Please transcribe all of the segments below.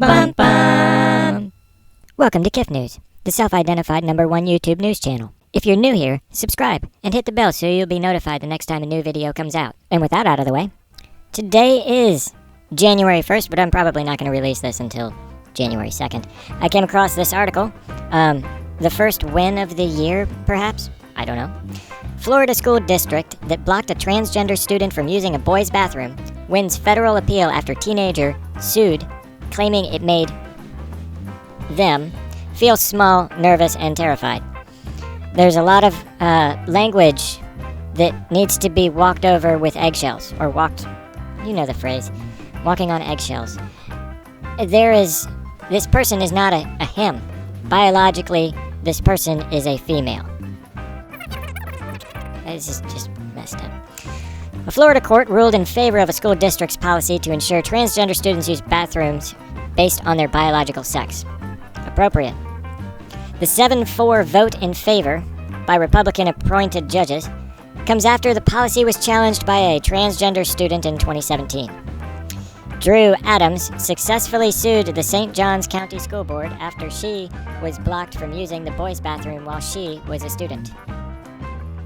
Bum, bum. Welcome to KIF News, the self-identified #1 YouTube news channel. If you're new here, subscribe and hit the bell so you'll be notified the next time a new video comes out. And with that out of the way, today is January 1st, but I'm probably not going to release this until January 2nd. I came across this article, the first win of the year, perhaps? I don't know. Florida school district that blocked a transgender student from using a boys' bathroom wins federal appeal after teenager sued, claiming it made them feel small, nervous, and terrified. There's a lot of language that needs to be walked over with eggshells, or walked, you know the phrase, walking on eggshells. This person is not a him. Biologically, this person is a female. This is just messed up. A Florida court ruled in favor of a school district's policy to ensure transgender students use bathrooms based on their biological sex. Appropriate. The 7-4 vote in favor by Republican-appointed judges comes after the policy was challenged by a transgender student in 2017. Drew Adams successfully sued the St. Johns County School Board after she was blocked from using the boys' bathroom while she was a student.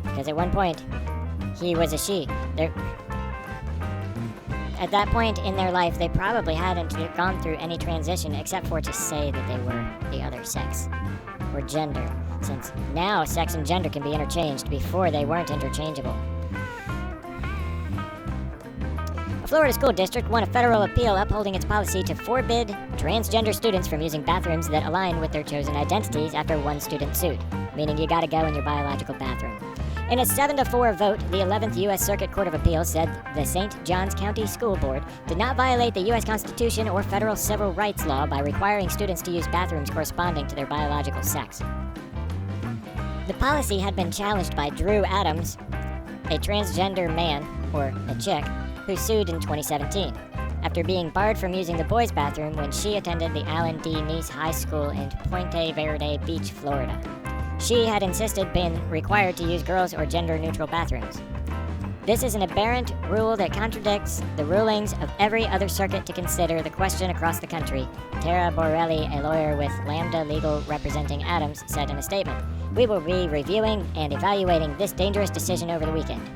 Because at one point, he was a she. At that point in their life, they probably hadn't gone through any transition except for to say that they were the other sex, or gender, since now sex and gender can be interchanged. Before, they weren't interchangeable. A Florida school district won a federal appeal upholding its policy to forbid transgender students from using bathrooms that align with their chosen identities after one student sued, meaning you gotta go in your biological bathroom. In a 7-4 vote, the 11th U.S. Circuit Court of Appeals said the St. Johns County School Board did not violate the U.S. Constitution or federal civil rights law by requiring students to use bathrooms corresponding to their biological sex. The policy had been challenged by Drew Adams, a transgender man, or a chick, who sued in 2017, after being barred from using the boys' bathroom when she attended the Allen D. Neese High School in Puente Verde Beach, Florida. She had insisted being required to use girls' or gender-neutral bathrooms. This is an aberrant rule that contradicts the rulings of every other circuit to consider the question across the country, Tara Borelli, a lawyer with Lambda Legal representing Adams, said in a statement. We will be reviewing and evaluating this dangerous decision over the weekend.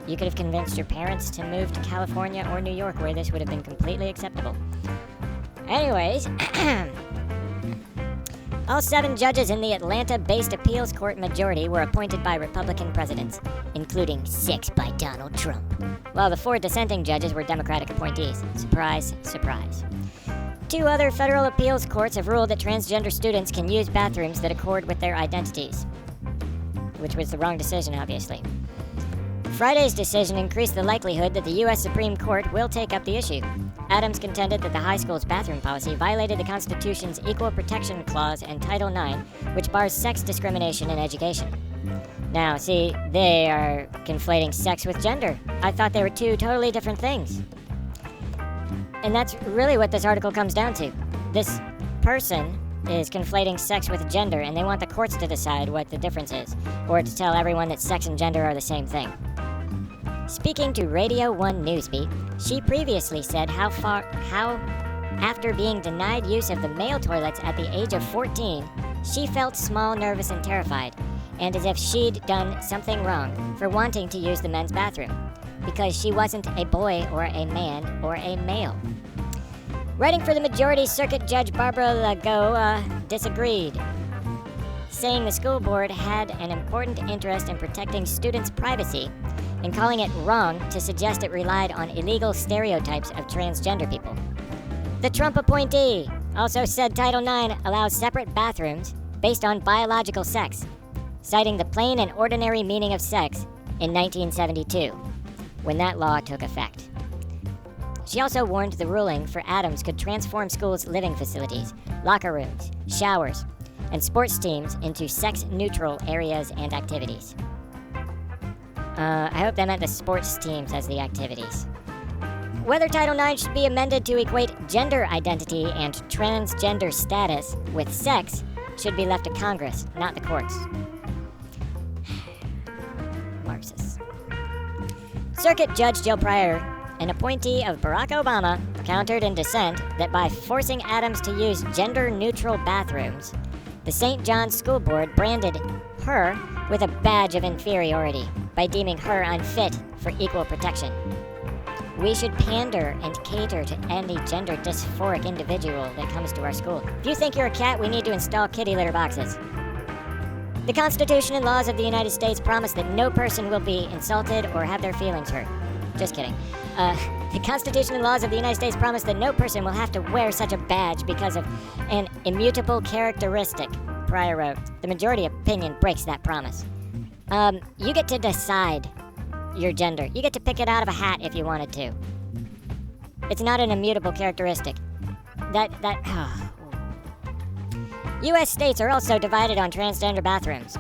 You could have convinced your parents to move to California or New York, where this would have been completely acceptable. Anyways, all 7 judges in the Atlanta-based appeals court majority were appointed by Republican presidents, including 6 by Donald Trump, while the 4 dissenting judges were Democratic appointees. Surprise, surprise. 2 other federal appeals courts have ruled that transgender students can use bathrooms that accord with their identities, which was the wrong decision, obviously. Friday's decision increased the likelihood that the U.S. Supreme Court will take up the issue. Adams contended that the high school's bathroom policy violated the Constitution's Equal Protection Clause and Title IX, which bars sex discrimination in education. Now, see, they are conflating sex with gender. I thought they were 2 totally different things. And that's really what this article comes down to. This person is conflating sex with gender, and they want the courts to decide what the difference is, or to tell everyone that sex and gender are the same thing. Speaking to Radio 1 Newsbeat, she previously said how after being denied use of the male toilets at the age of 14, she felt small, nervous, and terrified, and as if she'd done something wrong for wanting to use the men's bathroom, because she wasn't a boy or a man or a male. Writing for the majority circuit judge Barbara Lago disagreed, saying the school board had an important interest in protecting students' privacy and calling it wrong to suggest it relied on illegal stereotypes of transgender people. The Trump appointee also said Title IX allows separate bathrooms based on biological sex, citing the plain and ordinary meaning of sex in 1972, when that law took effect. She also warned the ruling for Adams could transform schools' living facilities, locker rooms, showers, and sports teams into sex-neutral areas and activities. I hope they meant the sports teams as the activities. Whether Title IX should be amended to equate gender identity and transgender status with sex should be left to Congress, not the courts. Marxists. Circuit Judge Jill Pryor, an appointee of Barack Obama, countered in dissent that by forcing Adams to use gender-neutral bathrooms, the St. John's School Board branded her with a badge of inferiority by deeming her unfit for equal protection. We should pander and cater to any gender dysphoric individual that comes to our school. If you think you're a cat, we need to install kitty litter boxes. The Constitution and laws of the United States promise that no person will be insulted or have their feelings hurt. Just kidding. The Constitution and laws of the United States promise that no person will have to wear such a badge because of an immutable characteristic. Pryor wrote, the majority opinion breaks that promise. You get to decide your gender. You get to pick it out of a hat if you wanted to. It's not an immutable characteristic. U.S. states are also divided on transgender bathrooms.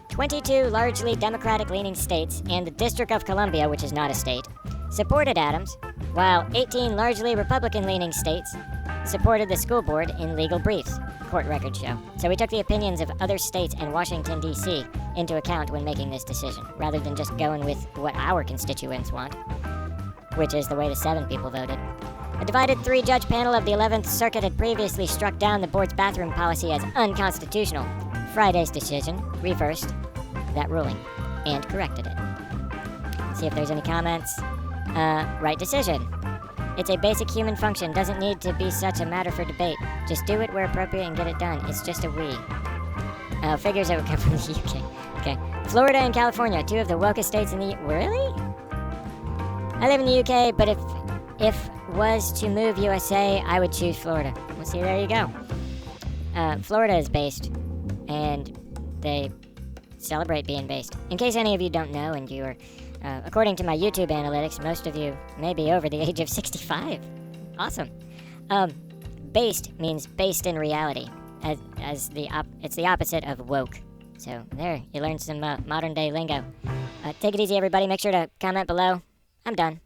22 largely Democratic-leaning states and the District of Columbia, which is not a state, supported Adams, while 18 largely Republican-leaning states supported the school board in legal briefs, court records show. So we took the opinions of other states and Washington, D.C. into account when making this decision, rather than just going with what our constituents want, which is the way the 7 people voted. A divided 3-judge panel of the 11th Circuit had previously struck down the board's bathroom policy as unconstitutional. Friday's decision reversed that ruling and corrected it. Let's see if there's any comments. Right decision. It's a basic human function. Doesn't need to be such a matter for debate. Just do it where appropriate and get it done. It's just a we. Figures that would come from the UK. Okay. Florida and California, 2 of the wokest states in the... Really? I live in the UK, but if was to move USA, I would choose Florida. Well, see, there you go. Florida is based, and they celebrate being based. In case any of you don't know, and you are, according to my YouTube analytics, most of you may be over the age of 65. Awesome. Based means based in reality, it's the opposite of woke. So there, you learned some modern day lingo. Take it easy, everybody. Make sure to comment below. I'm done.